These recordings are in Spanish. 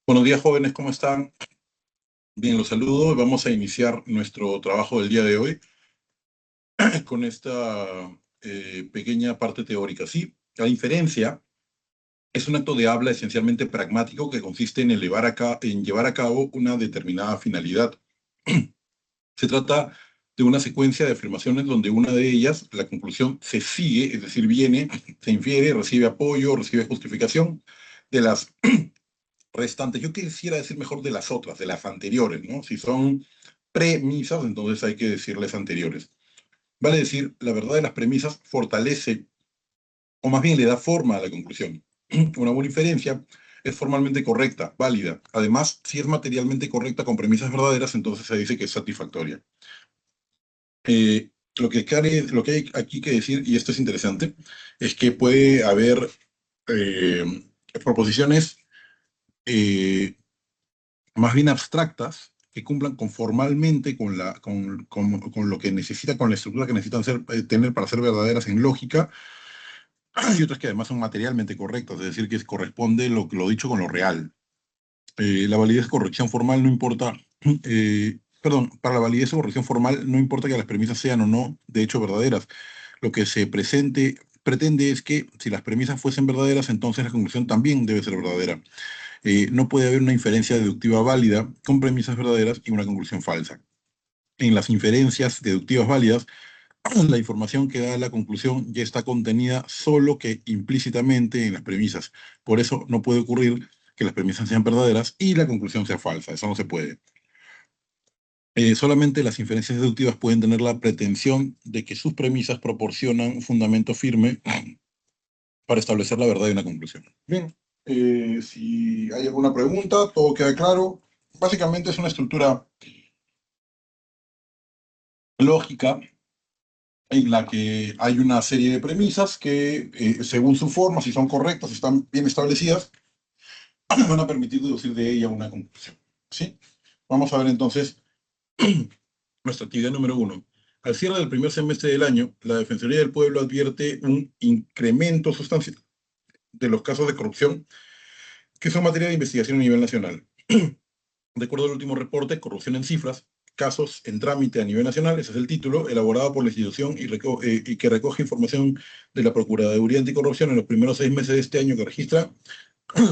Buenos días, jóvenes, ¿cómo están? Bien, los saludo. Vamos a iniciar nuestro trabajo del día de hoy con esta pequeña parte teórica. Sí, la inferencia es un acto de habla esencialmente pragmático que consiste en, en llevar a cabo una determinada finalidad. Se trata de una secuencia de afirmaciones donde una de ellas, la conclusión, se sigue, es decir, viene, se infiere, recibe apoyo, recibe justificación de las restantes. Yo quisiera decir mejor de las otras, de las anteriores, ¿no? Si son premisas, entonces hay que decirles anteriores. Vale decir, la verdad de las premisas fortalece, o más bien le da forma a la conclusión. Una buena inferencia es formalmente correcta, válida. Además, si es materialmente correcta con premisas verdaderas, entonces se dice que es satisfactoria. Lo que hay aquí que decir, y esto es interesante, es que puede haber eh, proposiciones eh, más bien abstractas que cumplan formalmente con lo que necesita, con la estructura que necesitan tener para ser verdaderas en lógica, y otras que además son materialmente correctas, es decir, que corresponde lo dicho con lo real. La validez de corrección formal no importa, para la validez o corrección formal no importa que las premisas sean o no de hecho verdaderas. Lo que pretende es que si las premisas fuesen verdaderas, entonces la conclusión también debe ser verdadera. No puede haber una inferencia deductiva válida con premisas verdaderas y una conclusión falsa. En las inferencias deductivas válidas, la información que da la conclusión ya está contenida solo que implícitamente en las premisas. Por eso no puede ocurrir que las premisas sean verdaderas y la conclusión sea falsa. Eso no se puede. Solamente las inferencias deductivas pueden tener la pretensión de que sus premisas proporcionan un fundamento firme para establecer la verdad de una conclusión. Bien, si hay alguna pregunta, todo queda claro. Básicamente es una estructura lógica en la que hay una serie de premisas que, según su forma, si son correctas, si están bien establecidas, van a permitir deducir de ella una conclusión. ¿Sí? Vamos a ver entonces nuestra actividad número uno. Al cierre del primer semestre del año, la Defensoría del Pueblo advierte un incremento sustancial de los casos de corrupción que son materia de investigación a nivel nacional. De acuerdo al último reporte, Corrupción en Cifras, casos en trámite a nivel nacional, ese es el título, elaborado por la institución y que recoge información de la Procuraduría Anticorrupción en los primeros 6 meses de este año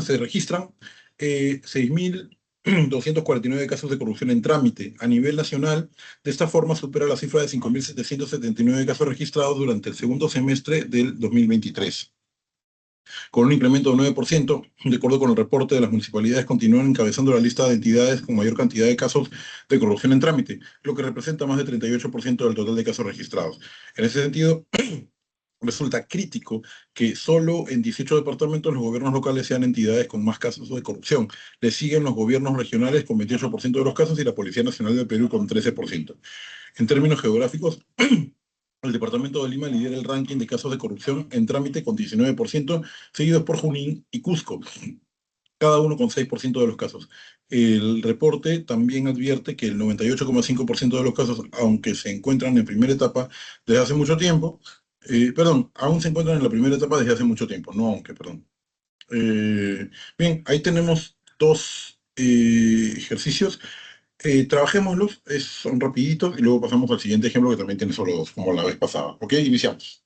se registran 6.249 casos de corrupción en trámite a nivel nacional. De esta forma supera la cifra de 5.779 casos registrados durante el segundo semestre del 2023. Con un incremento del 9%, de acuerdo con el reporte de las municipalidades, continúan encabezando la lista de entidades con mayor cantidad de casos de corrupción en trámite, lo que representa más del 38% del total de casos registrados. En ese sentido, resulta crítico que solo en 18 departamentos los gobiernos locales sean entidades con más casos de corrupción. Le siguen los gobiernos regionales con 28% de los casos y la Policía Nacional del Perú con 13%. En términos geográficos, el departamento de Lima lidera el ranking de casos de corrupción en trámite con 19%, seguidos por Junín y Cusco, cada uno con 6% de los casos. El reporte también advierte que el 98,5% de los casos, aunque se encuentran en primera etapa desde hace mucho tiempo, aún se encuentran en la primera etapa desde hace mucho tiempo, no aunque, perdón. Bien, ahí tenemos dos ejercicios. Trabajémoslos, son rapiditos y luego pasamos al siguiente ejemplo que también tiene solo dos, como la vez pasada. ¿Ok? Iniciamos.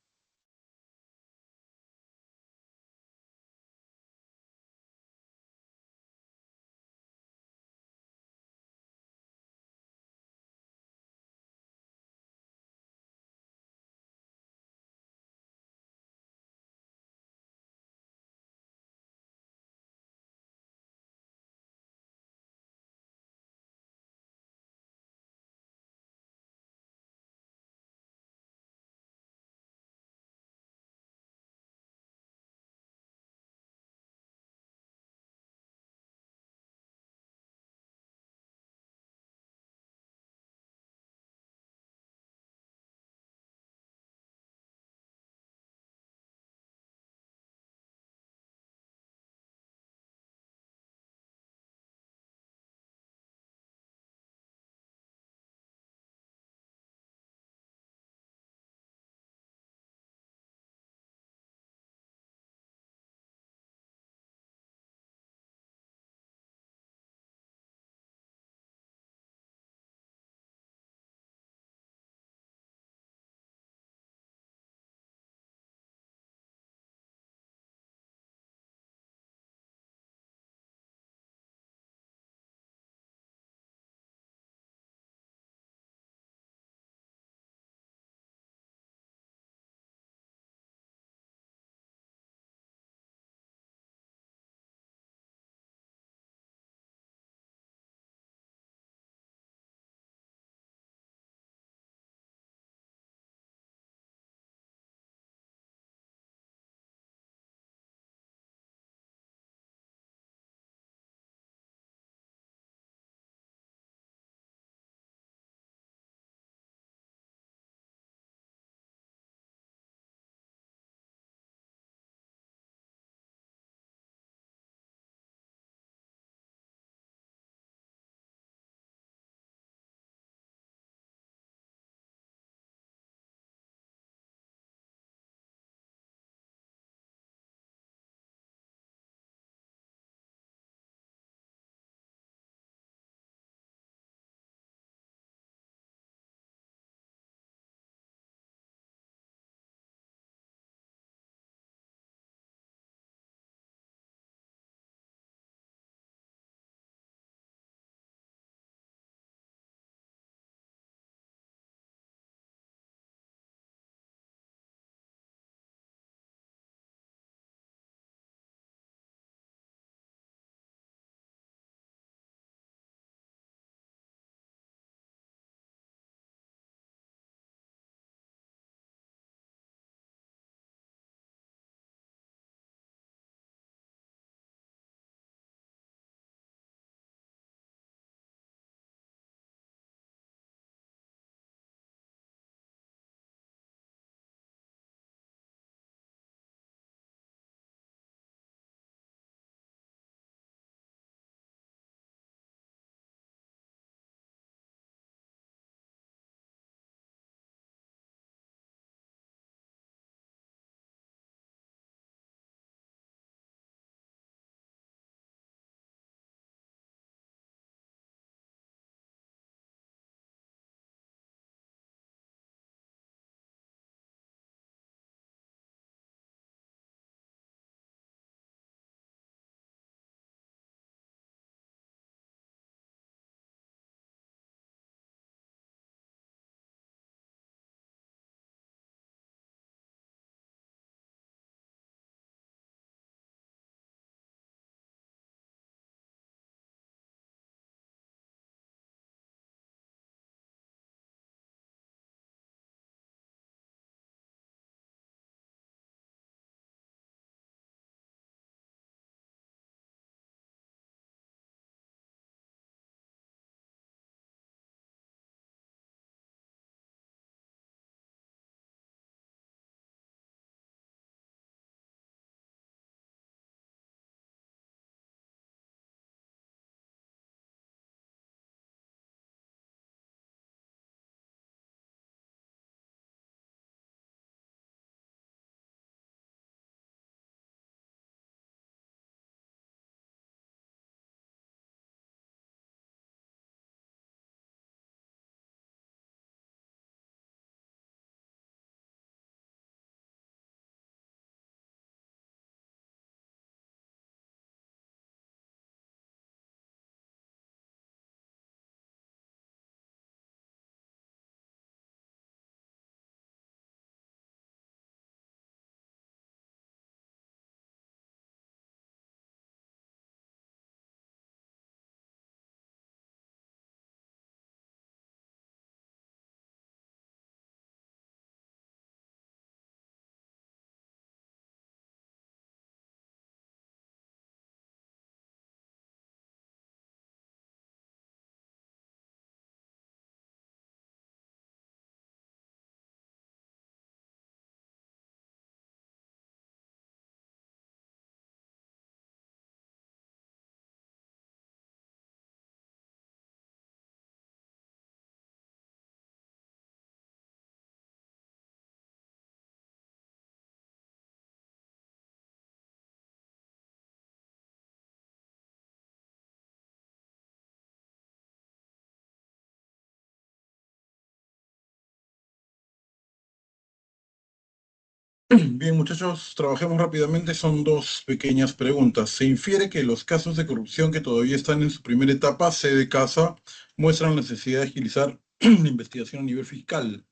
Bien, muchachos, trabajemos rápidamente. Son dos pequeñas preguntas. Se infiere que los casos de corrupción que todavía están en su primera etapa, C de casa, muestran la necesidad de agilizar la investigación a nivel fiscal.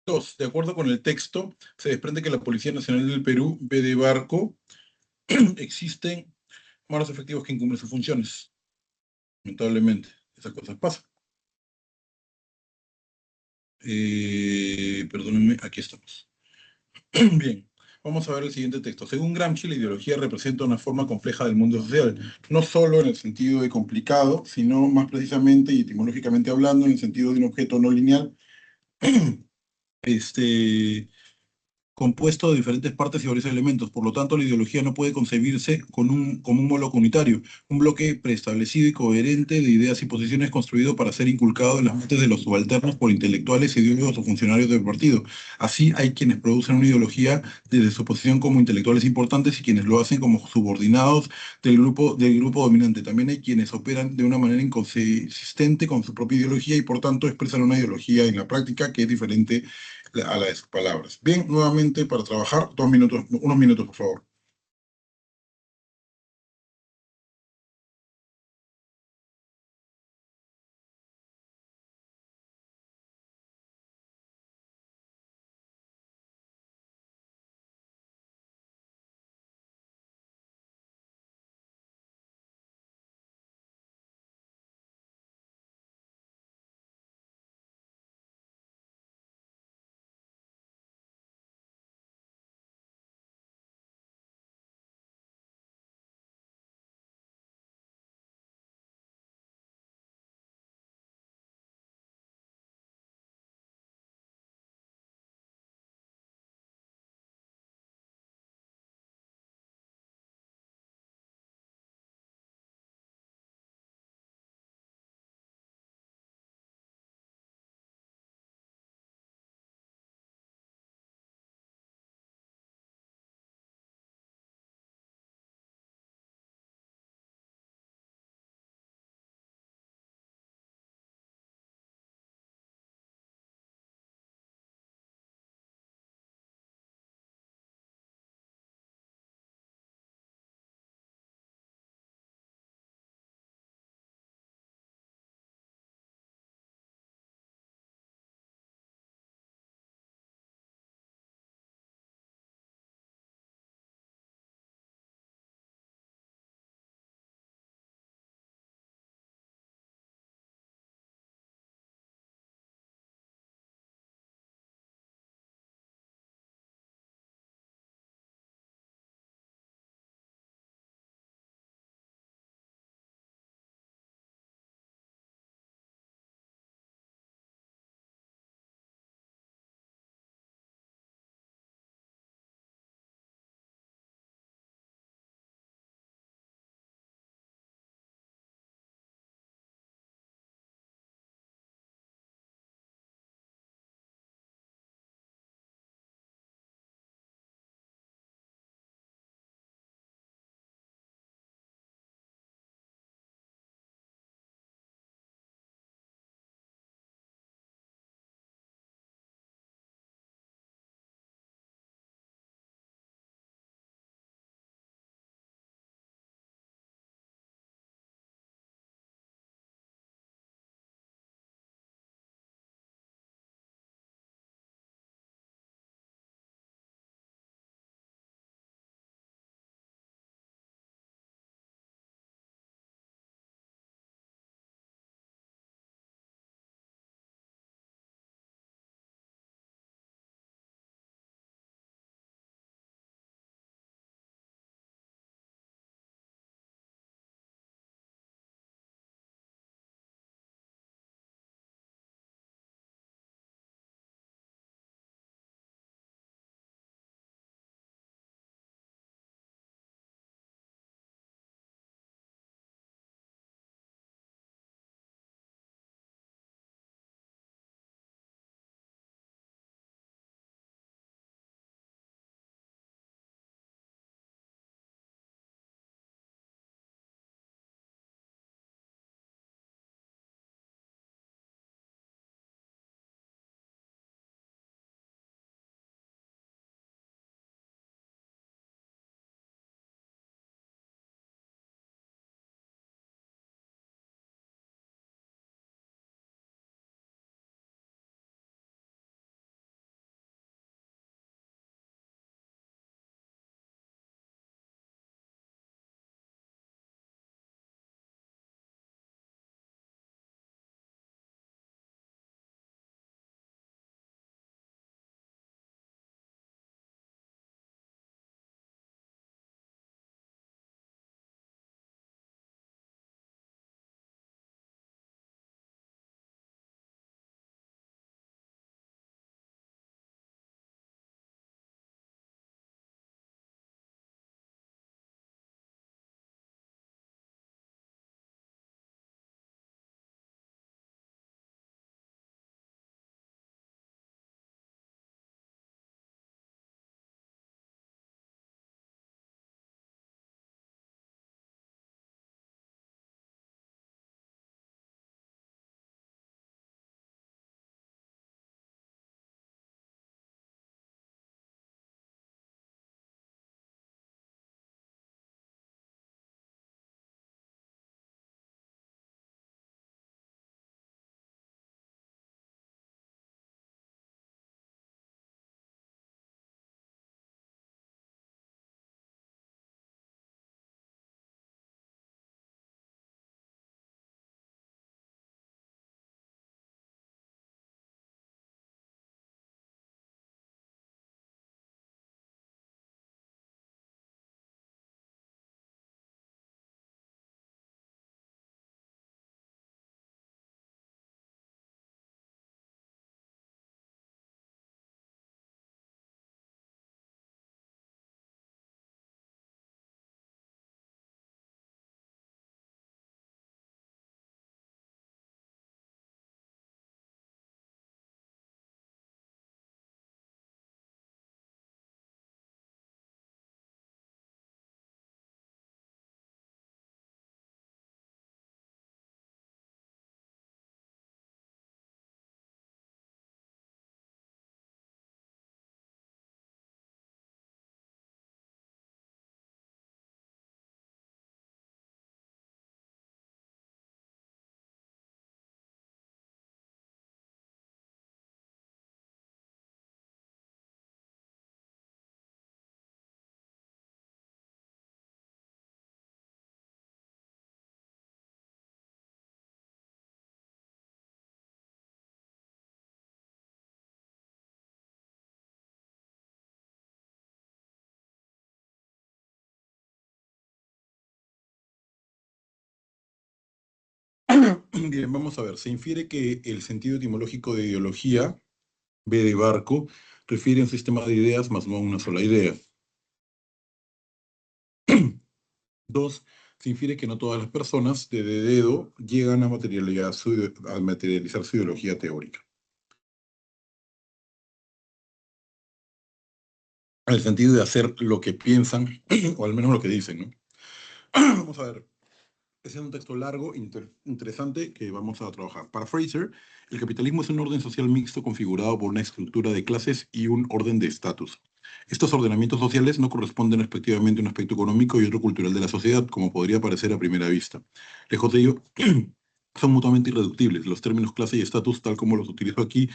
Dos, de acuerdo con el texto, se desprende que la Policía Nacional del Perú, B de Barco, existen malos efectivos que incumplen sus funciones. Lamentablemente, esas cosas pasan. Perdónenme, aquí estamos. Bien, vamos a ver el siguiente texto. Según Gramsci, la ideología representa una forma compleja del mundo social, no solo en el sentido de complicado, sino más precisamente y etimológicamente hablando, en el sentido de un objeto no lineal, este, compuesto de diferentes partes y varios elementos. Por lo tanto, la ideología no puede concebirse como un bloque unitario, un bloque preestablecido y coherente de ideas y posiciones construido para ser inculcado en las mentes de los subalternos por intelectuales, ideólogos o funcionarios del partido. Así, hay quienes producen una ideología desde su posición como intelectuales importantes y quienes lo hacen como subordinados del grupo dominante. También hay quienes operan de una manera inconsistente con su propia ideología y por tanto expresan una ideología en la práctica que es diferente a la de sus palabras. Bien, nuevamente para trabajar, 2 minutos, unos minutos, por favor. Bien, vamos a ver. Se infiere que el sentido etimológico de ideología, B de barco, refiere a un sistema de ideas más no a una sola idea. Dos, se infiere que no todas las personas de dedo llegan a materializar su ideología teórica. En el sentido de hacer lo que piensan, o al menos lo que dicen, ¿no? Vamos a ver. Ese es un texto largo, interesante, que vamos a trabajar. Para Fraser, el capitalismo es un orden social mixto configurado por una estructura de clases y un orden de estatus. Estos ordenamientos sociales no corresponden respectivamente a un aspecto económico y otro cultural de la sociedad, como podría parecer a primera vista. Lejos de ello, son mutuamente irreductibles. Los términos clase y estatus, tal como los utilizo aquí,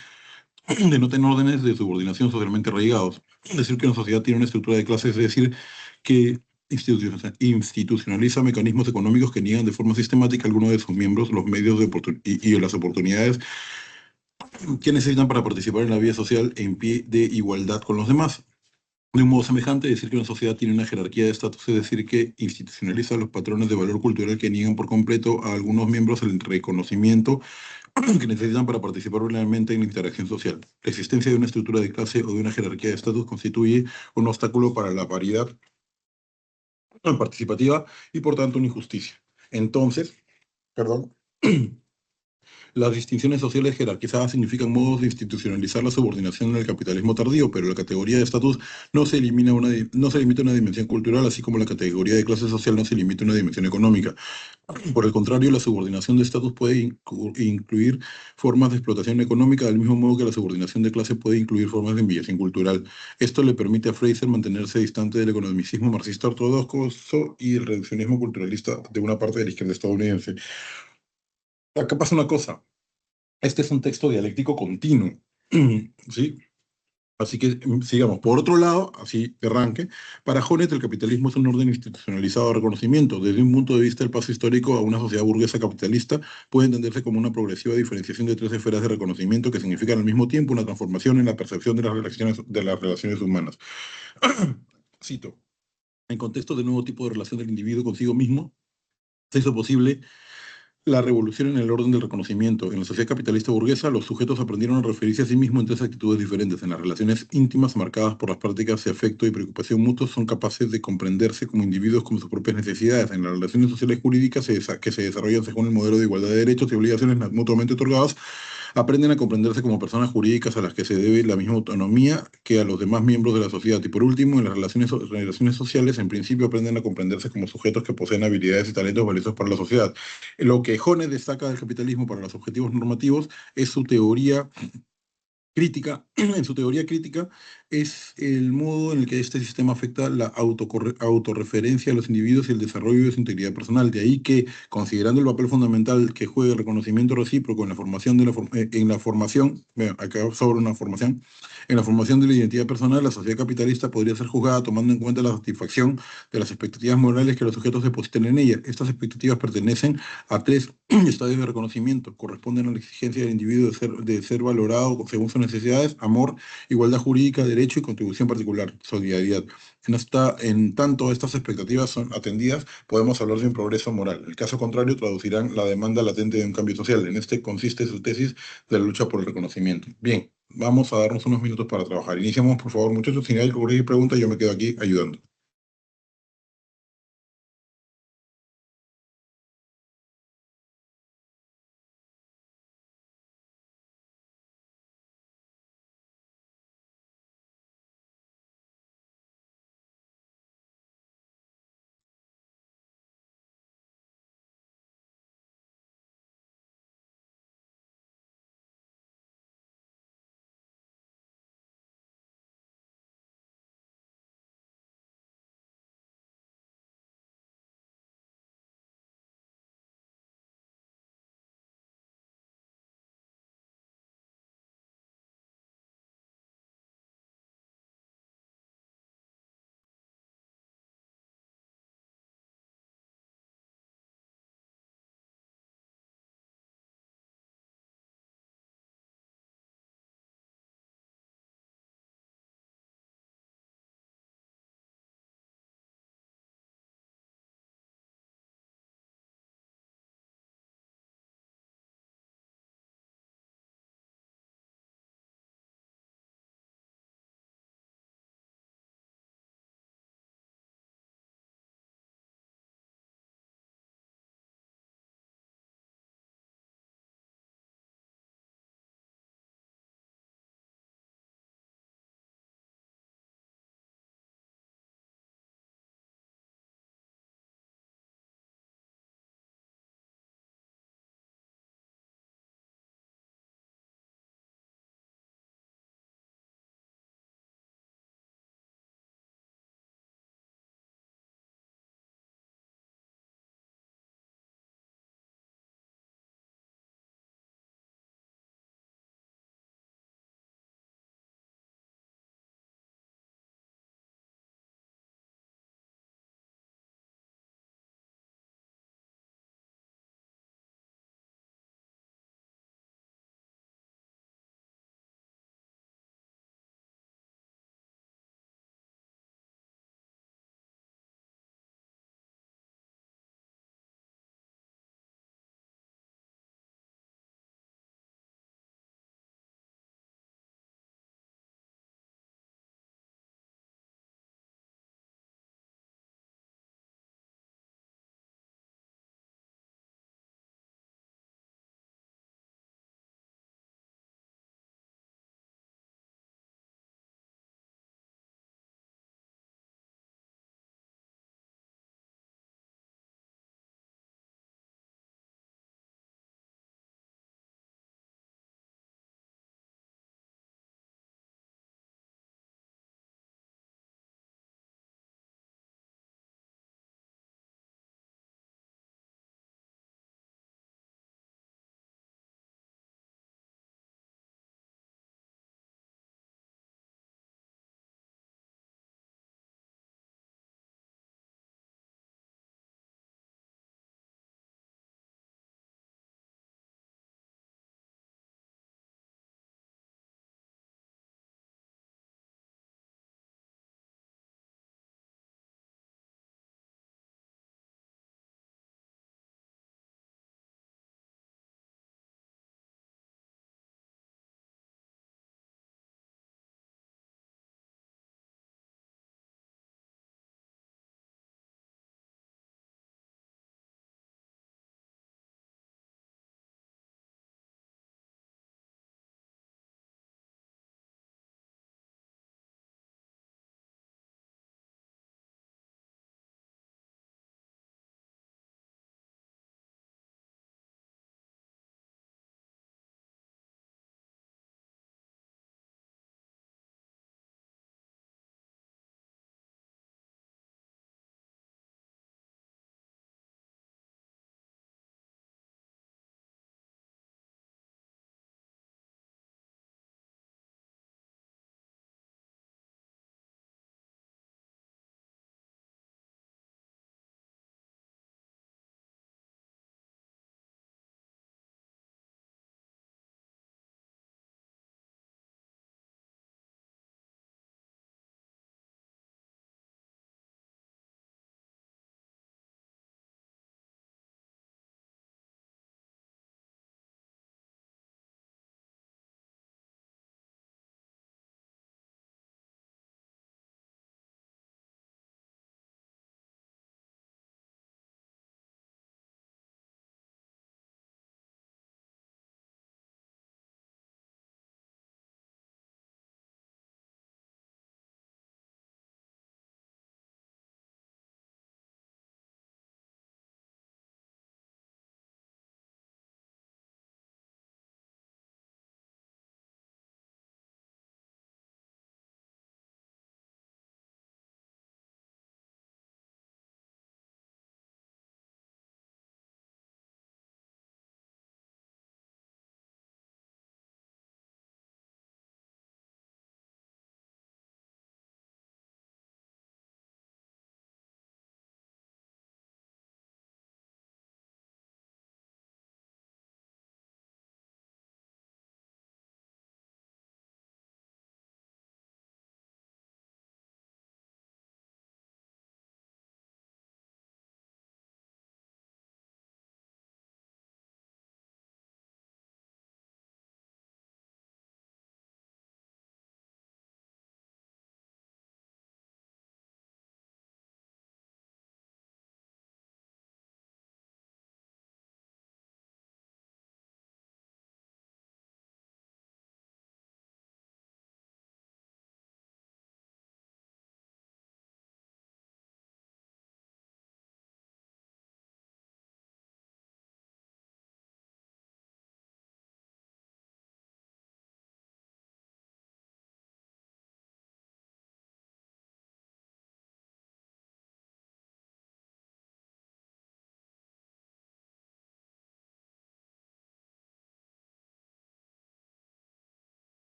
denotan órdenes de subordinación socialmente arraigados. Decir que una sociedad tiene una estructura de clases es decir que institucionaliza mecanismos económicos que niegan de forma sistemática a alguno de sus miembros los medios y las oportunidades que necesitan para participar en la vida social en pie de igualdad con los demás. De un modo semejante, decir que una sociedad tiene una jerarquía de estatus es decir que institucionaliza los patrones de valor cultural que niegan por completo a algunos miembros el reconocimiento que necesitan para participar plenamente en la interacción social. La existencia de una estructura de clase o de una jerarquía de estatus constituye un obstáculo para la paridad participativa y por tanto una injusticia. Entonces, perdón, las distinciones sociales jerarquizadas significan modos de institucionalizar la subordinación en el capitalismo tardío, pero la categoría de estatus no se limita a una dimensión cultural, así como la categoría de clase social no se limita a una dimensión económica. Por el contrario, la subordinación de estatus puede incluir formas de explotación económica, del mismo modo que la subordinación de clase puede incluir formas de humillación cultural. Esto le permite a Fraser mantenerse distante del economicismo marxista ortodoxo y el reduccionismo culturalista de una parte de la izquierda estadounidense. Acá pasa una cosa. Este es un texto dialéctico continuo, ¿sí? Así que sigamos. Por otro lado, así de arranque, para Jonet el capitalismo es un orden institucionalizado de reconocimiento. Desde un punto de vista del paso histórico a una sociedad burguesa capitalista puede entenderse como una progresiva diferenciación de tres esferas de reconocimiento que significan al mismo tiempo una transformación en la percepción de las relaciones humanas. Cito, en contexto del nuevo tipo de relación del individuo consigo mismo, se hizo posible la revolución en el orden del reconocimiento. En la sociedad capitalista burguesa, los sujetos aprendieron a referirse a sí mismos en tres actitudes diferentes. En las relaciones íntimas marcadas por las prácticas de afecto y preocupación mutuos, son capaces de comprenderse como individuos con sus propias necesidades. En las relaciones sociales jurídicas que se desarrollan según el modelo de igualdad de derechos y obligaciones mutuamente otorgadas, aprenden a comprenderse como personas jurídicas a las que se debe la misma autonomía que a los demás miembros de la sociedad. Y por último, en las relaciones sociales, en principio aprenden a comprenderse como sujetos que poseen habilidades y talentos valiosos para la sociedad. Lo que Jones destaca del capitalismo para los objetivos normativos es su teoría crítica. En su teoría crítica es el modo en el que este sistema afecta la autorreferencia de los individuos y el desarrollo de su integridad personal. De ahí que, considerando el papel fundamental que juega el reconocimiento recíproco en la formación en la formación, bueno, acá sobre una formación, en la formación de la identidad personal, la sociedad capitalista podría ser juzgada tomando en cuenta la satisfacción de las expectativas morales que los sujetos depositan en ella. Estas expectativas pertenecen a tres estadios de reconocimiento. Corresponden a la exigencia del individuo de ser valorado según sus necesidades, amor, igualdad jurídica, derecho y contribución particular, solidaridad. En tanto estas expectativas son atendidas, podemos hablar de un progreso moral. En el caso contrario, traducirán la demanda latente de un cambio social. En este consiste su tesis de la lucha por el reconocimiento. Bien, vamos a darnos unos minutos para trabajar. Iniciamos, por favor, muchachos. Si hay cualquier pregunta, yo me quedo aquí ayudando.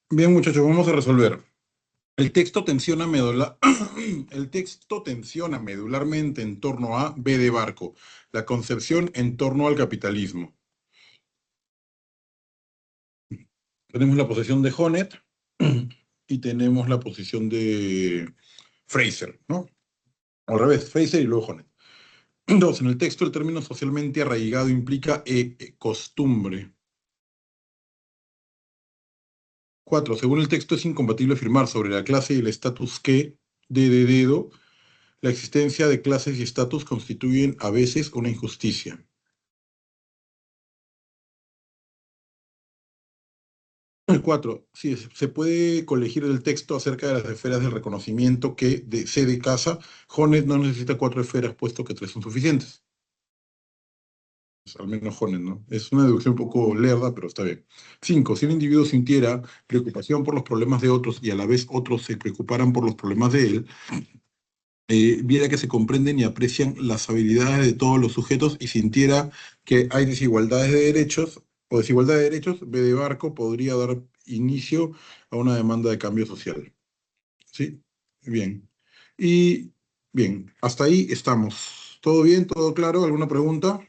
Bien, muchachos, vamos a resolver. El texto tensiona el texto tensiona medularmente en torno a B de Barco, la concepción en torno al capitalismo. Tenemos la posición de Honneth y tenemos la posición de Fraser, ¿no? Al revés, Fraser y luego Honneth. Dos, en el texto el término socialmente arraigado implica costumbre. Cuatro, según el texto es incompatible afirmar sobre la clase y el estatus que, de dedo, la existencia de clases y estatus constituyen a veces una injusticia. El 4. Sí, se puede colegir del texto acerca de las esferas del reconocimiento que de C de casa, Honneth no necesita cuatro esferas, puesto que tres son suficientes. Pues, al menos Honneth, ¿no? Es una deducción un poco lerda, pero está bien. 5. Si un individuo sintiera preocupación por los problemas de otros y a la vez otros se preocuparan por los problemas de él, viera que se comprenden y aprecian las habilidades de todos los sujetos y sintiera que hay desigualdades de derechos o desigualdad de derechos, B de Barco podría dar inicio a una demanda de cambio social. ¿Sí? Bien. Y bien, hasta ahí estamos. ¿Todo bien? ¿Todo claro? ¿Alguna pregunta?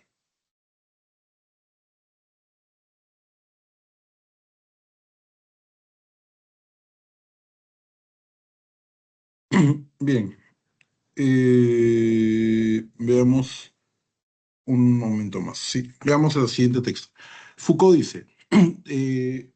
Bien. Veamos. Un momento más. Sí, veamos el siguiente texto. Foucault dice, eh,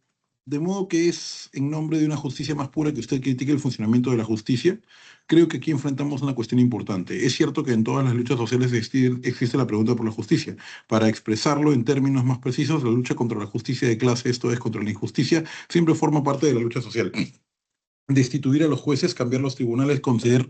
de modo que es en nombre de una justicia más pura que usted critique el funcionamiento de la justicia, creo que aquí enfrentamos una cuestión importante. Es cierto que en todas las luchas sociales existe la pregunta por la justicia. Para expresarlo en términos más precisos, la lucha contra la justicia de clase, esto es, contra la injusticia, siempre forma parte de la lucha social. Destituir a los jueces, cambiar los tribunales, conceder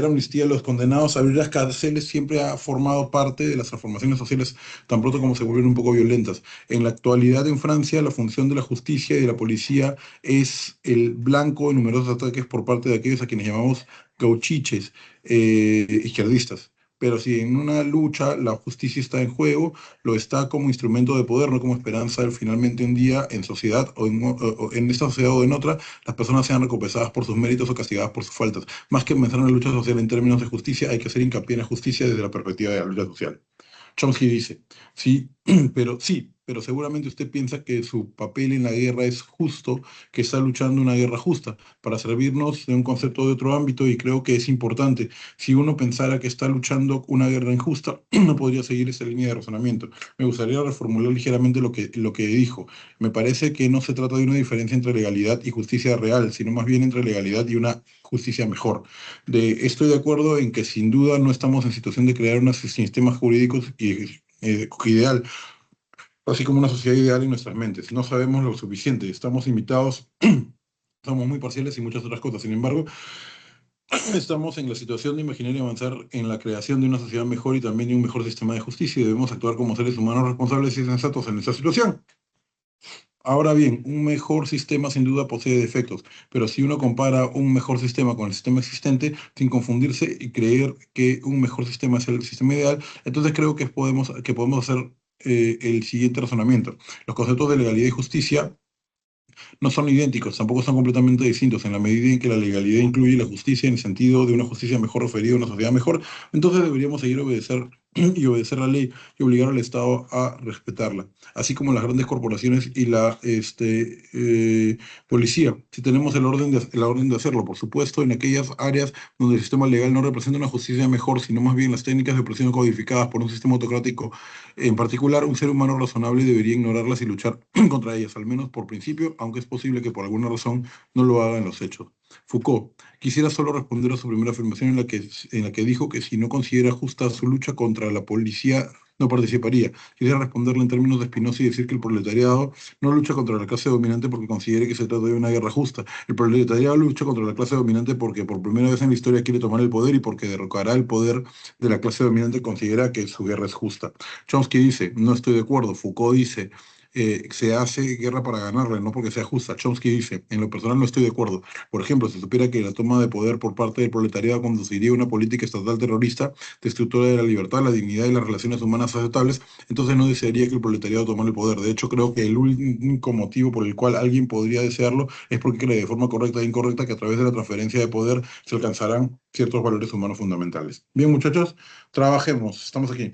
amnistía a los condenados, abrir las cárceles, siempre ha formado parte de las transformaciones sociales tan pronto como se volvieron un poco violentas. En la actualidad en Francia, la función de la justicia y de la policía es el blanco de numerosos ataques por parte de aquellos a quienes llamamos gauchiches, izquierdistas. Pero si en una lucha la justicia está en juego, lo está como instrumento de poder, no como esperanza de finalmente un día en sociedad o en esta sociedad o en otra las personas sean recompensadas por sus méritos o castigadas por sus faltas. Más que pensar en la lucha social en términos de justicia, hay que hacer hincapié en la justicia desde la perspectiva de la lucha social. Chomsky dice, sí, pero seguramente usted piensa que su papel en la guerra es justo, que está luchando una guerra justa, para servirnos de un concepto de otro ámbito y creo que es importante. Si uno pensara que está luchando una guerra injusta, no podría seguir esa línea de razonamiento. Me gustaría reformular ligeramente lo que dijo. Me parece que no se trata de una diferencia entre legalidad y justicia real, sino más bien entre legalidad y una justicia mejor. Estoy de acuerdo en que sin duda no estamos en situación de crear unos sistemas jurídicos ideal, así como una sociedad ideal en nuestras mentes. No sabemos lo suficiente, estamos invitados, somos muy parciales y muchas otras cosas. Sin embargo, estamos en la situación de imaginar y avanzar en la creación de una sociedad mejor y también de un mejor sistema de justicia y debemos actuar como seres humanos responsables y sensatos en esta situación. Ahora bien, un mejor sistema sin duda posee defectos, pero si uno compara un mejor sistema con el sistema existente, sin confundirse y creer que un mejor sistema es el sistema ideal, entonces creo que podemos hacer el siguiente razonamiento. Los conceptos de legalidad y justicia no son idénticos, tampoco son completamente distintos, en la medida en que la legalidad incluye la justicia en el sentido de una justicia mejor referida a una sociedad mejor, entonces deberíamos seguir obedecer y obedecer la ley y obligar al Estado a respetarla, así como las grandes corporaciones y la policía, si tenemos la orden de hacerlo, por supuesto, en aquellas áreas donde el sistema legal no representa una justicia mejor, sino más bien las técnicas de opresión codificadas por un sistema autocrático en particular, un ser humano razonable debería ignorarlas y luchar contra ellas, al menos por principio, aunque es posible que por alguna razón no lo haga en los hechos. Foucault, quisiera solo responder a su primera afirmación en la que dijo que si no considera justa su lucha contra la policía, no participaría. Quisiera responderle en términos de Spinoza y decir que el proletariado no lucha contra la clase dominante porque considere que se trata de una guerra justa. El proletariado lucha contra la clase dominante porque por primera vez en la historia quiere tomar el poder y porque derrocará el poder de la clase dominante considera que su guerra es justa. Chomsky dice, no estoy de acuerdo. Foucault dice, se hace guerra para ganarla, no porque sea justa. Chomsky dice, en lo personal no estoy de acuerdo. Por ejemplo, si supiera que la toma de poder por parte del proletariado conduciría a una política estatal terrorista, destructora de la libertad, la dignidad y las relaciones humanas aceptables, entonces no desearía que el proletariado tomara el poder. De hecho, creo que el único motivo por el cual alguien podría desearlo es porque cree de forma correcta e incorrecta que a través de la transferencia de poder se alcanzarán ciertos valores humanos fundamentales. Bien, muchachos, trabajemos. Estamos aquí.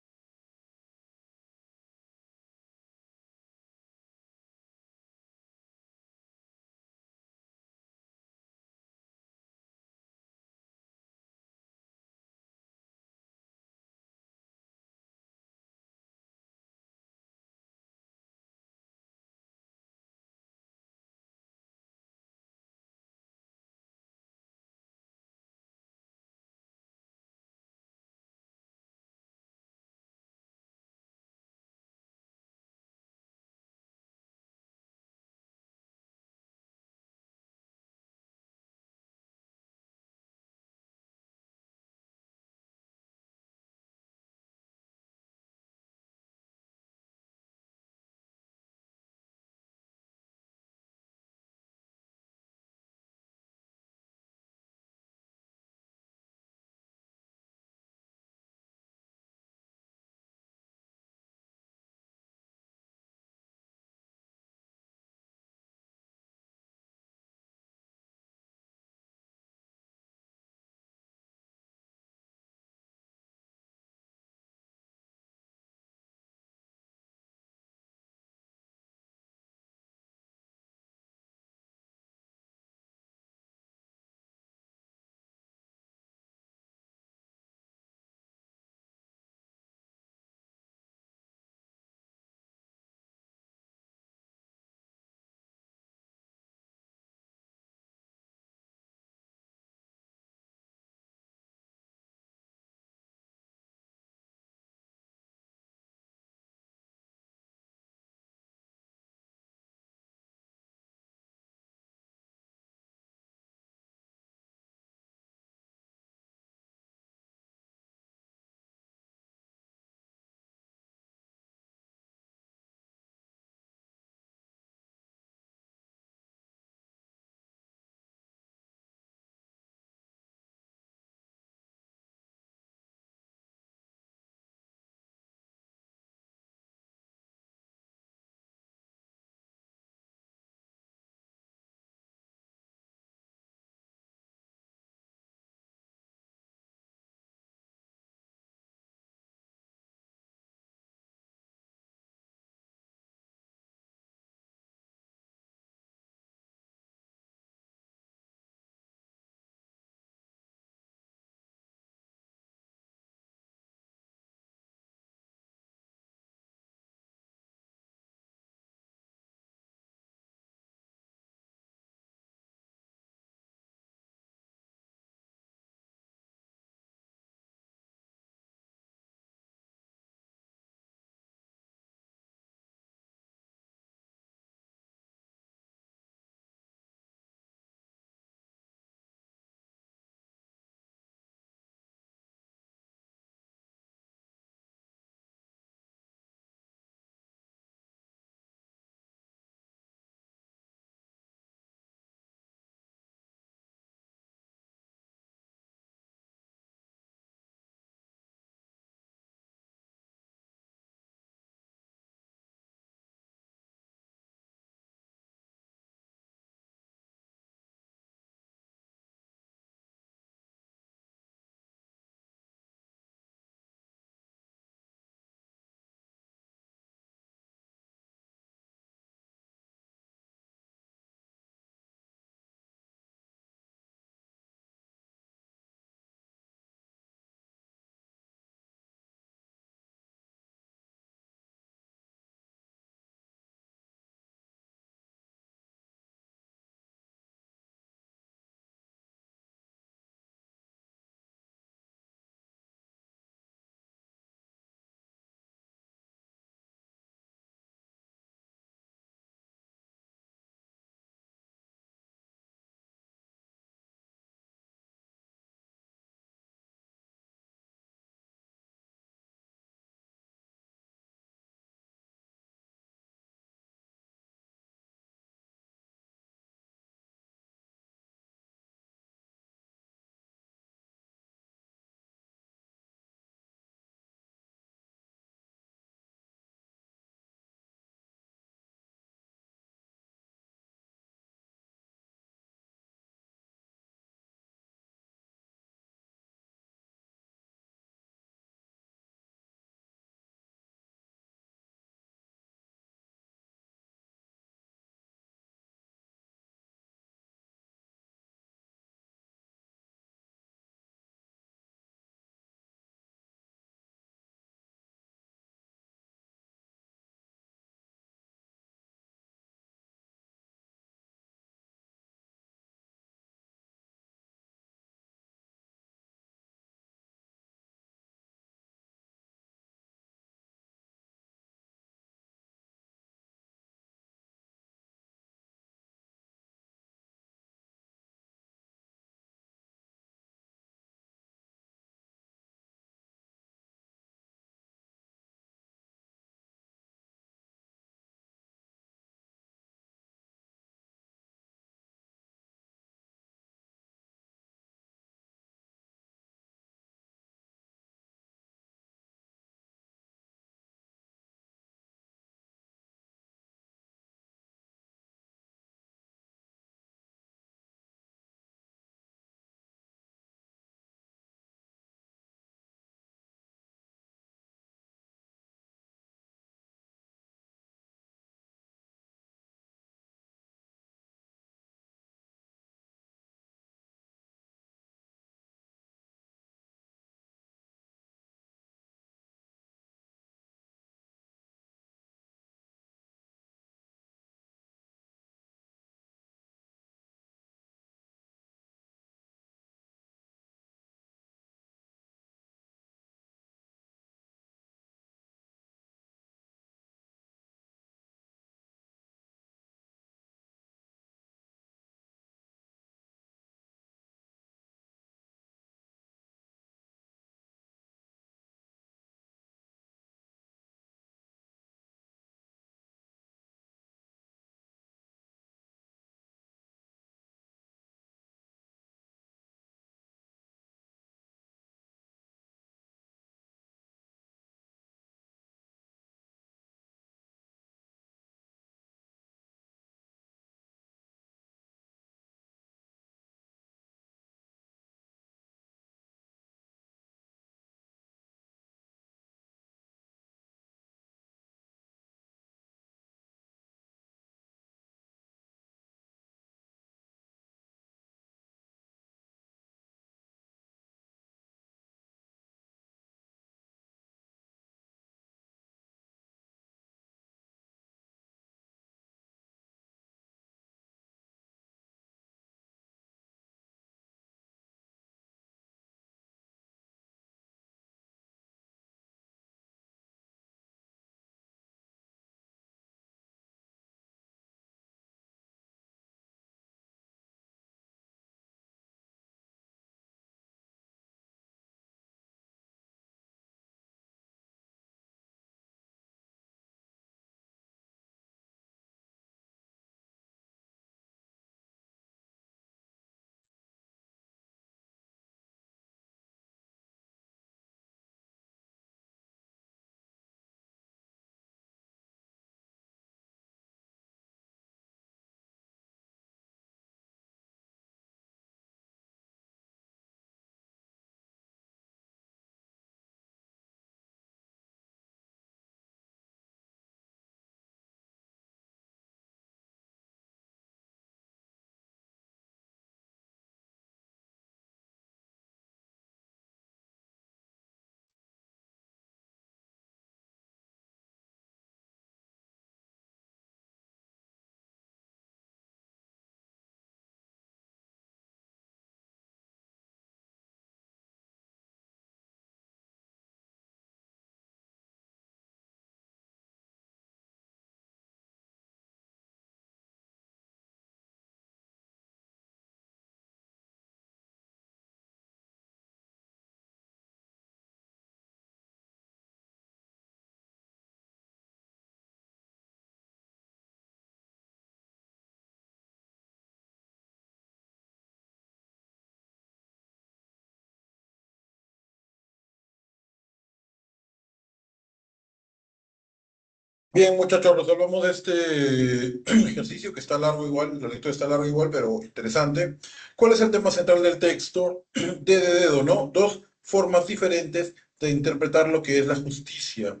Bien, muchachos, resolvamos este ejercicio que está largo igual, la lectura está larga igual, pero interesante. ¿Cuál es el tema central del texto? De dedo, ¿no? Dos formas diferentes de interpretar lo que es la justicia.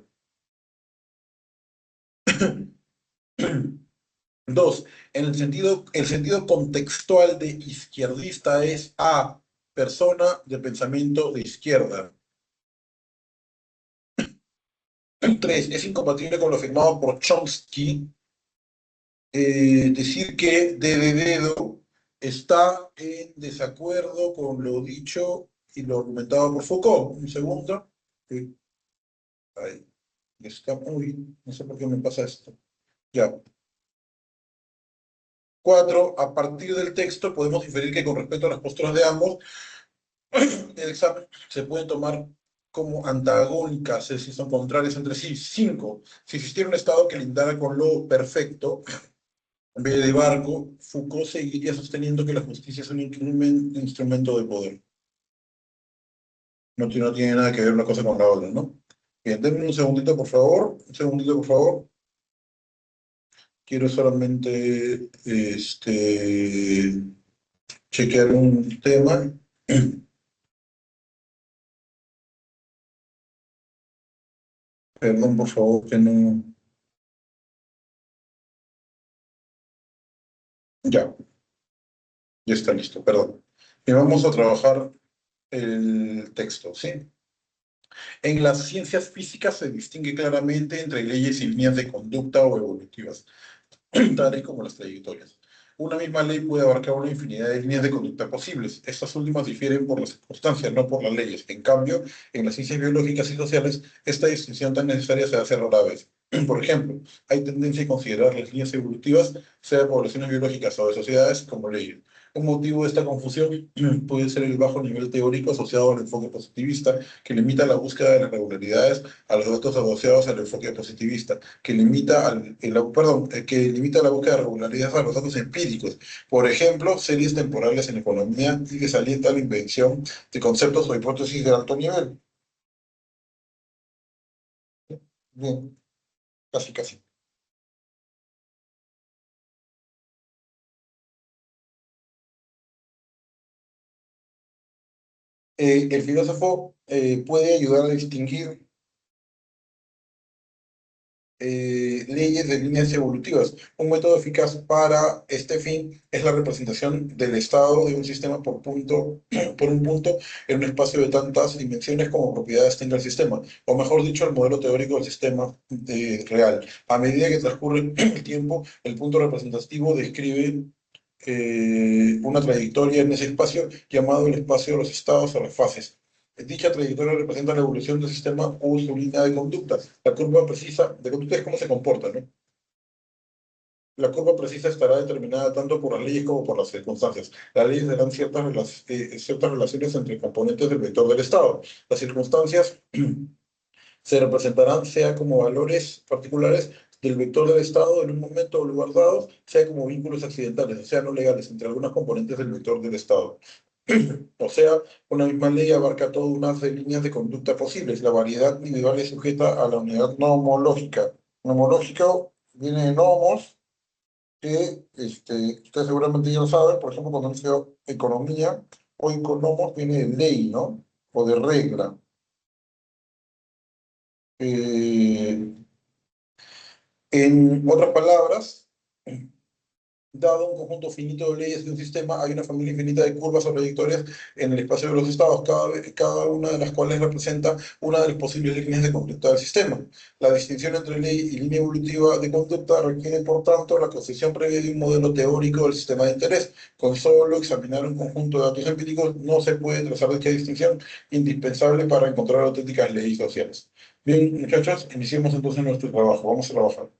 Dos, el sentido contextual de izquierdista es A, persona de pensamiento de izquierda. Tres, es incompatible con lo afirmado por Chomsky, decir que de dedo está en desacuerdo con lo dicho y lo argumentado por Foucault. Un segundo. Sí, ahí está. Uy, no sé por qué me pasa esto. Ya. Cuatro, a partir del texto podemos inferir que con respecto a las posturas de ambos, el examen se puede tomar como antagónicas, es decir, son contrarias entre sí. Cinco, si existiera un Estado que lindara con lo perfecto, en vez de barco, Foucault seguiría sosteniendo que la justicia es un instrumento de poder. No tiene nada que ver una cosa con la otra, ¿no? Bien, denme un segundito, por favor. Un segundito, por favor. Quiero solamente chequear un tema. Perdón, por favor, que no. Ya, ya está listo, perdón. Y vamos a trabajar el texto, ¿sí? En las ciencias físicas se distingue claramente entre leyes y líneas de conducta o evolutivas, tales como las trayectorias. Una misma ley puede abarcar una infinidad de líneas de conducta posibles. Estas últimas difieren por las circunstancias, no por las leyes. En cambio, en las ciencias biológicas y sociales, esta distinción tan necesaria se hace rara vez. Por ejemplo, hay tendencia a considerar las líneas evolutivas, sea de poblaciones biológicas o de sociedades, como leyes. Un motivo de esta confusión puede ser el bajo nivel teórico asociado al enfoque positivista, que limita la búsqueda de las regularidades a los datos asociados al enfoque positivista que limita la búsqueda de regularidades a los datos empíricos. Por ejemplo, series temporales en economía y desalienta la invención de conceptos o hipótesis de alto nivel. Bien, casi, casi. El filósofo puede ayudar a distinguir leyes de líneas evolutivas. Un método eficaz para este fin es la representación del estado de un sistema por un punto en un espacio de tantas dimensiones como propiedades tenga el sistema, o mejor dicho, el modelo teórico del sistema real. A medida que transcurre el tiempo, el punto representativo describe una trayectoria en ese espacio llamado el espacio de los estados o las fases. Dicha trayectoria representa la evolución del sistema o su línea de conducta. La curva precisa de conducta es cómo se comporta, ¿no? La curva precisa estará determinada tanto por las leyes como por las circunstancias. Las leyes darán ciertas relaciones entre componentes del vector del estado. Las circunstancias se representarán sea como valores particulares del vector del estado en un momento o lugar dado, sea como vínculos accidentales, o sea, no legales, entre algunas componentes del vector del estado. O sea, una misma ley abarca toda una de líneas de conducta posibles. La variedad individual es sujeta a la unidad nomológica. Nomológico viene de nomos, que ustedes seguramente ya lo saben, por ejemplo, cuando dice economía o economos viene de ley, ¿no? O de regla. Eh, en otras palabras, dado un conjunto finito de leyes de un sistema, hay una familia infinita de curvas o trayectorias en el espacio de los estados, cada una de las cuales representa una de las posibles líneas de conducta del sistema. La distinción entre ley y línea evolutiva de conducta requiere, por tanto, la concesión previa de un modelo teórico del sistema de interés. Con solo examinar un conjunto de datos empíricos no se puede trazar dicha distinción indispensable para encontrar auténticas leyes sociales. Bien, muchachos, iniciemos entonces nuestro trabajo. Vamos a trabajar.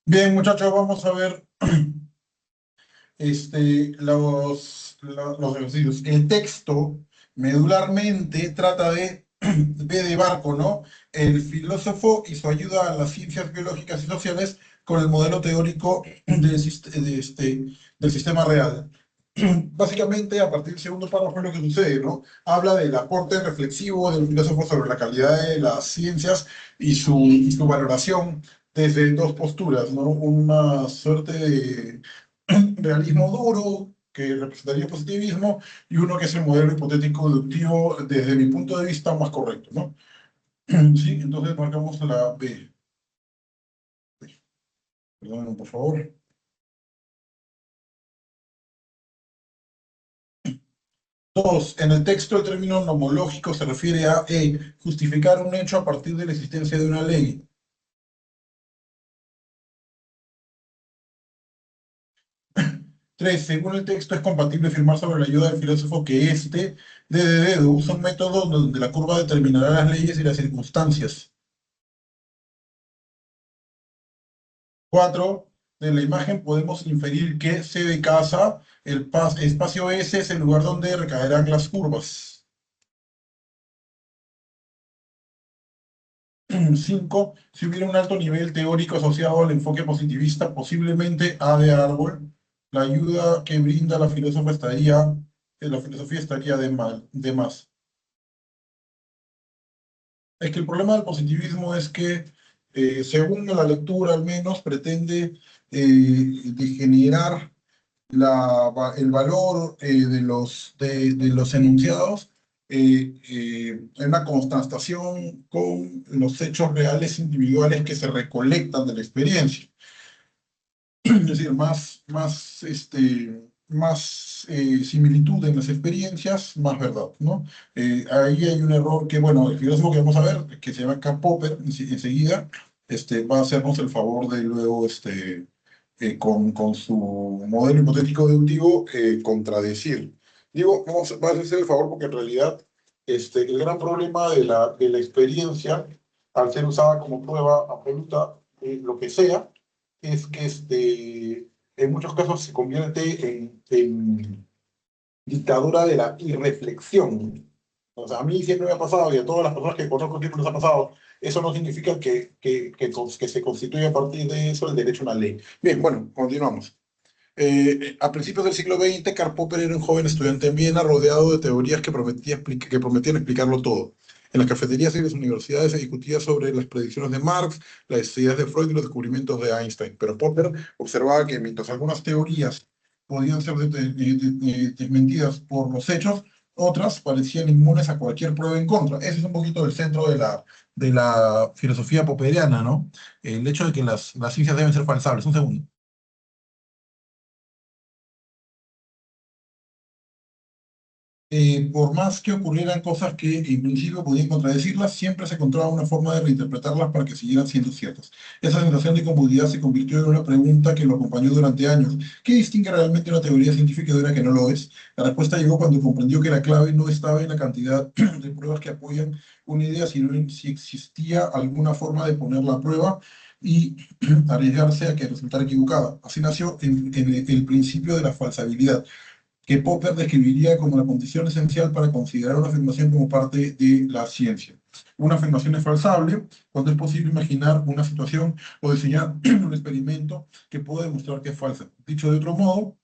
Bien, muchachos, vamos a ver los ejercicios. El texto medularmente trata de B de Barco, ¿no? El filósofo y su ayuda a las ciencias biológicas y sociales con el modelo teórico del sistema real. Básicamente, a partir del segundo párrafo es lo que sucede, ¿no? Habla del aporte reflexivo del filósofo sobre la calidad de las ciencias y su valoración desde dos posturas, ¿no? Una suerte de realismo duro, que representaría positivismo, y uno que es el modelo hipotético deductivo desde mi punto de vista más correcto, ¿no? Sí, entonces marcamos la B. Perdón, por favor. Dos, en el texto el término nomológico se refiere a justificar un hecho a partir de la existencia de una ley. Tres, según el texto es compatible afirmar sobre la ayuda del filósofo que éste, de dedo, usa un método donde la curva determinará las leyes y las circunstancias. Cuatro, de la imagen podemos inferir que C de casa, espacio S es el lugar donde recaerán las curvas. 5, si hubiera un alto nivel teórico asociado al enfoque positivista, posiblemente A de árbol, la ayuda que brinda la filosofía estaría de más. Es que el problema del positivismo es que, según la lectura al menos, pretende de generar el valor de los enunciados en una contrastación con los hechos reales individuales que se recolectan de la experiencia. Es decir, más similitud en las experiencias, más verdad, ¿no? Ahí hay un error que, bueno, el filósofo que vamos a ver, que se llama Karl Popper, enseguida, va a hacernos el favor de luego, con su modelo hipotético deductivo, contradecir. Digo, va a hacer el favor porque en realidad el gran problema de la experiencia, al ser usada como prueba absoluta, lo que sea, es que en muchos casos se convierte en dictadura de la irreflexión. O sea, a mí siempre me ha pasado y a todas las personas que conozco siempre les ha pasado. Eso no significa que se constituya a partir de eso el derecho a una ley. Bien, bueno, continuamos. A principios del siglo XX, Karl Popper era un joven estudiante en Viena rodeado de teorías que prometían explicarlo todo. En las cafeterías y las universidades se discutía sobre las predicciones de Marx, las ideas de Freud y los descubrimientos de Einstein. Pero Popper observaba que mientras algunas teorías podían ser desmentidas por los hechos, otras parecían inmunes a cualquier prueba en contra. Ese es un poquito el centro de la filosofía popperiana, ¿no? El hecho de que las ciencias deben ser falsables. Un segundo. Por más que ocurrieran cosas que en principio podían contradecirlas, siempre se encontraba una forma de reinterpretarlas para que siguieran siendo ciertas. Esa sensación de comodidad se convirtió en una pregunta que lo acompañó durante años. ¿Qué distingue realmente una teoría científica de una que no lo es? La respuesta llegó cuando comprendió que la clave no estaba en la cantidad de pruebas que apoyan una idea, sino en si existía alguna forma de ponerla a prueba y arriesgarse a que resultara equivocada. Así nació el principio de la falsabilidad que Popper describiría como la condición esencial para considerar una afirmación como parte de la ciencia. Una afirmación es falsable cuando es posible imaginar una situación o diseñar un experimento que pueda demostrar que es falsa. Dicho de otro modo,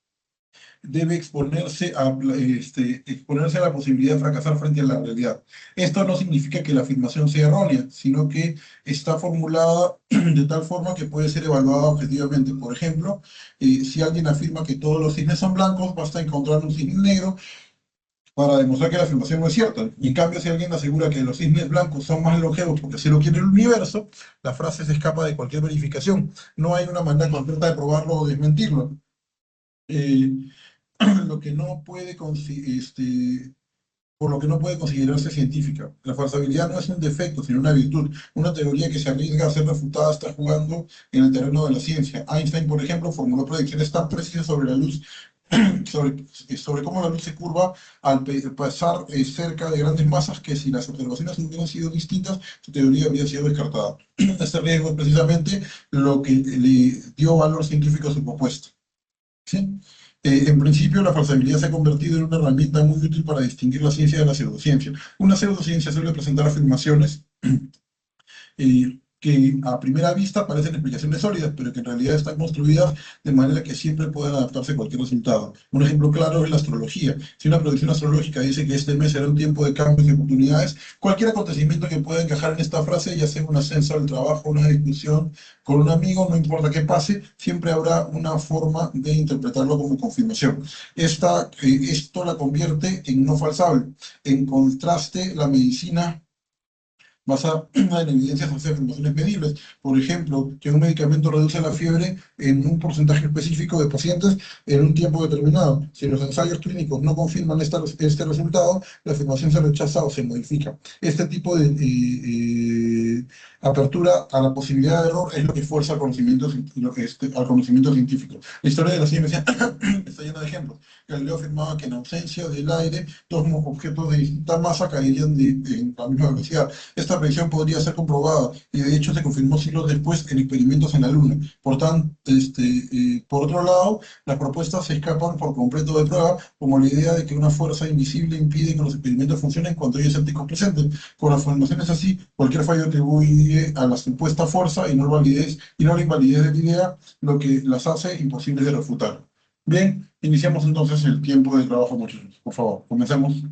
debe exponerse a la posibilidad de fracasar frente a la realidad. Esto no significa que la afirmación sea errónea, sino que está formulada de tal forma que puede ser evaluada objetivamente. Por ejemplo, si alguien afirma que todos los cisnes son blancos, basta encontrar un cisne negro para demostrar que la afirmación no es cierta. Y en cambio, si alguien asegura que los cisnes blancos son más longevos porque así lo quiere el universo, la frase se escapa de cualquier verificación. No hay una manera concreta de probarlo o desmentirlo. Eh, lo que no puede, por lo que no puede considerarse científica. La falsabilidad no es un defecto, sino una virtud. Una teoría que se arriesga a ser refutada está jugando en el terreno de la ciencia. Einstein, por ejemplo, formuló predicciones tan precisas sobre la luz sobre cómo la luz se curva al pasar cerca de grandes masas, que si las observaciones hubieran sido distintas, su teoría habría sido descartada. Este riesgo es precisamente lo que le dio valor científico a su propuesta. ¿Sí? En principio, la falsabilidad se ha convertido en una herramienta muy útil para distinguir la ciencia de la pseudociencia. Una pseudociencia suele presentar afirmaciones que a primera vista parecen explicaciones sólidas, pero que en realidad están construidas de manera que siempre pueden adaptarse a cualquier resultado. Un ejemplo claro es la astrología. Si una predicción astrológica dice que este mes será un tiempo de cambios y oportunidades, cualquier acontecimiento que pueda encajar en esta frase, ya sea un ascenso al trabajo, una discusión con un amigo, no importa qué pase, siempre habrá una forma de interpretarlo como confirmación. Esto la convierte en no falsable. En contraste, la medicina basada en evidencias hacia afirmaciones medibles. Por ejemplo, que un medicamento reduce la fiebre en un porcentaje específico de pacientes en un tiempo determinado. Si los ensayos clínicos no confirman este resultado, la afirmación se rechaza o se modifica. Este tipo de apertura a la posibilidad de error es lo que fuerza al conocimiento científico. La historia de la ciencia está llena de ejemplos. Galileo afirmaba que en ausencia del aire, dos objetos de distinta masa caerían en la misma velocidad. Esta predicción podría ser comprobada y de hecho se confirmó siglos después en experimentos en la Luna. Por tanto, por otro lado, las propuestas se escapan por completo de prueba, como la idea de que una fuerza invisible impide que los experimentos funcionen cuando hay escépticos presentes. Con las formaciones así, cualquier fallo atribuye a la supuesta fuerza y no la invalidez de la idea, lo que las hace imposibles de refutar. Bien, iniciamos entonces el tiempo de trabajo, muchachos. Por favor, comencemos.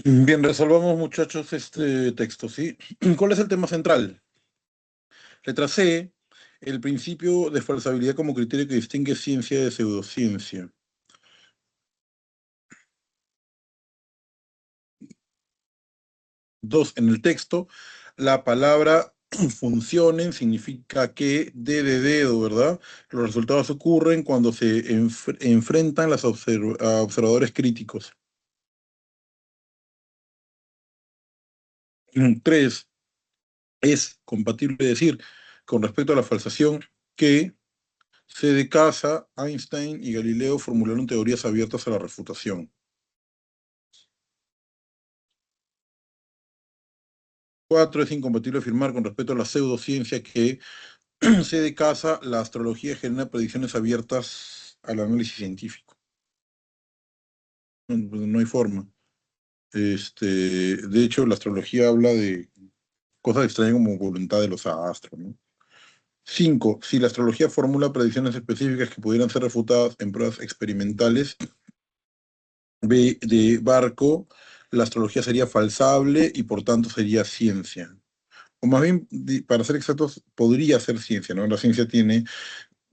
Bien, resolvamos, muchachos, este texto, ¿sí? ¿Cuál es el tema central? Letra C, el principio de falsabilidad como criterio que distingue ciencia de pseudociencia. 2, en el texto, la palabra funcionen significa que de dedo, ¿verdad? Los resultados ocurren cuando se enfrentan a observadores críticos. 3, es compatible decir, con respecto a la falsación, que C de Casa, Einstein y Galileo formularon teorías abiertas a la refutación. 4, es incompatible afirmar con respecto a la pseudociencia que C de Casa, la astrología genera predicciones abiertas al análisis científico. No, pues no hay forma. De hecho, la astrología habla de cosas extrañas como voluntad de los astros, ¿no? 5, si la astrología formula predicciones específicas que pudieran ser refutadas en pruebas experimentales, B de Barco, la astrología sería falsable y por tanto sería ciencia. O más bien, para ser exactos, podría ser ciencia, ¿no? La ciencia tiene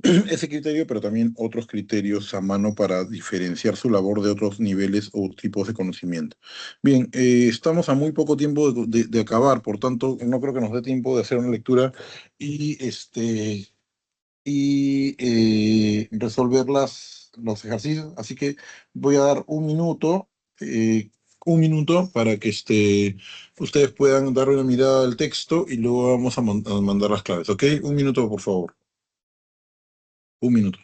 ese criterio, pero también otros criterios a mano para diferenciar su labor de otros niveles o tipos de conocimiento. Bien, estamos a muy poco tiempo de acabar, por tanto, no creo que nos dé tiempo de hacer una lectura y, resolver los ejercicios. Así que voy a dar eh, un minuto para que ustedes puedan dar una mirada al texto y luego vamos a mandar las claves, ¿ok? Un minuto, por favor. Un minuto.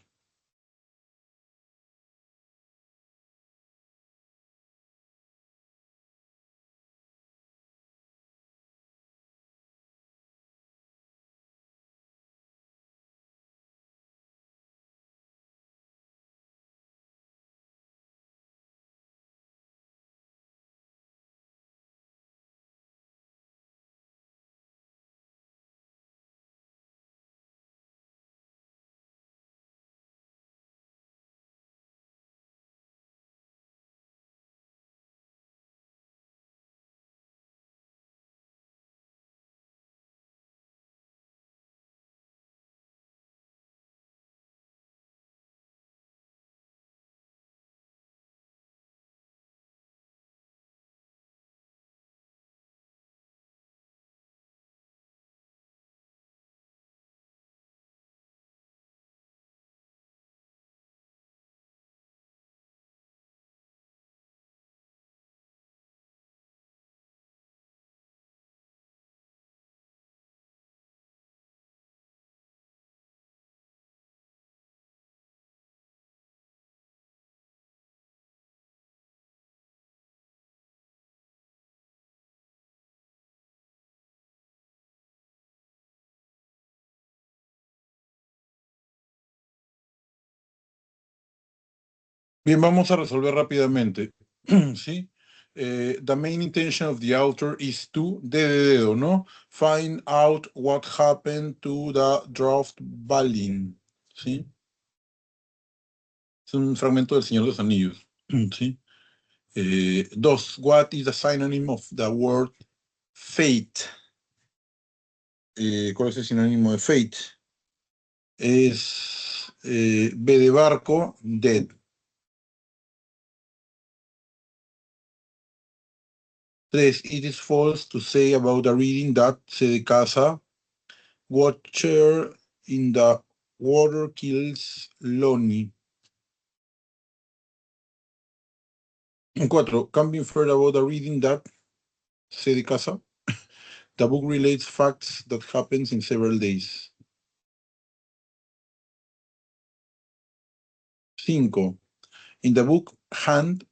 Bien, vamos a resolver rápidamente. ¿Sí? The main intention of the author is to, de dedo, ¿no? Find out what happened to the draft Balin. ¿Sí? Es un fragmento del Señor de los Anillos. ¿Sí? 2, what is the synonym of the word fate? ¿Cuál es el sinónimo de fate? Es B de barco, dead. 3, it is false to say about a reading that, C de casa, Watcher in the Water kills Lonnie. 4, can be inferred about a reading that, C de casa, the book relates facts that happens in several days. 5, in the book, hand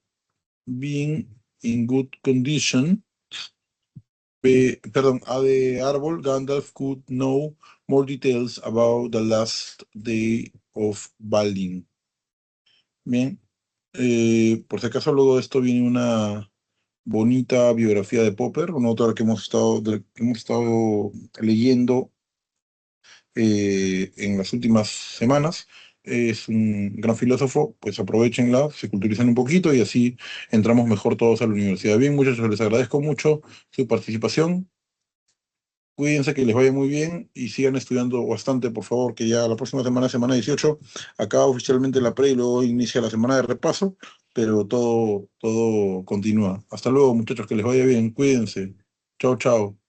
being in good condition, perdón, A de árbol, Gandalf could know more details about the last day of Balin. Bien, por si acaso luego de esto viene una bonita biografía de Popper, una autora que hemos estado leyendo en las últimas semanas. es un gran filósofo, pues aprovechenla, se culturizan un poquito y así entramos mejor todos a la universidad. Bien, muchachos, les agradezco mucho su participación. Cuídense, que les vaya muy bien y sigan estudiando bastante, por favor, que ya la próxima semana, semana 18, acaba oficialmente la pre y luego inicia la semana de repaso, pero todo continúa. Hasta luego, muchachos, que les vaya bien. Cuídense. Chao, chao.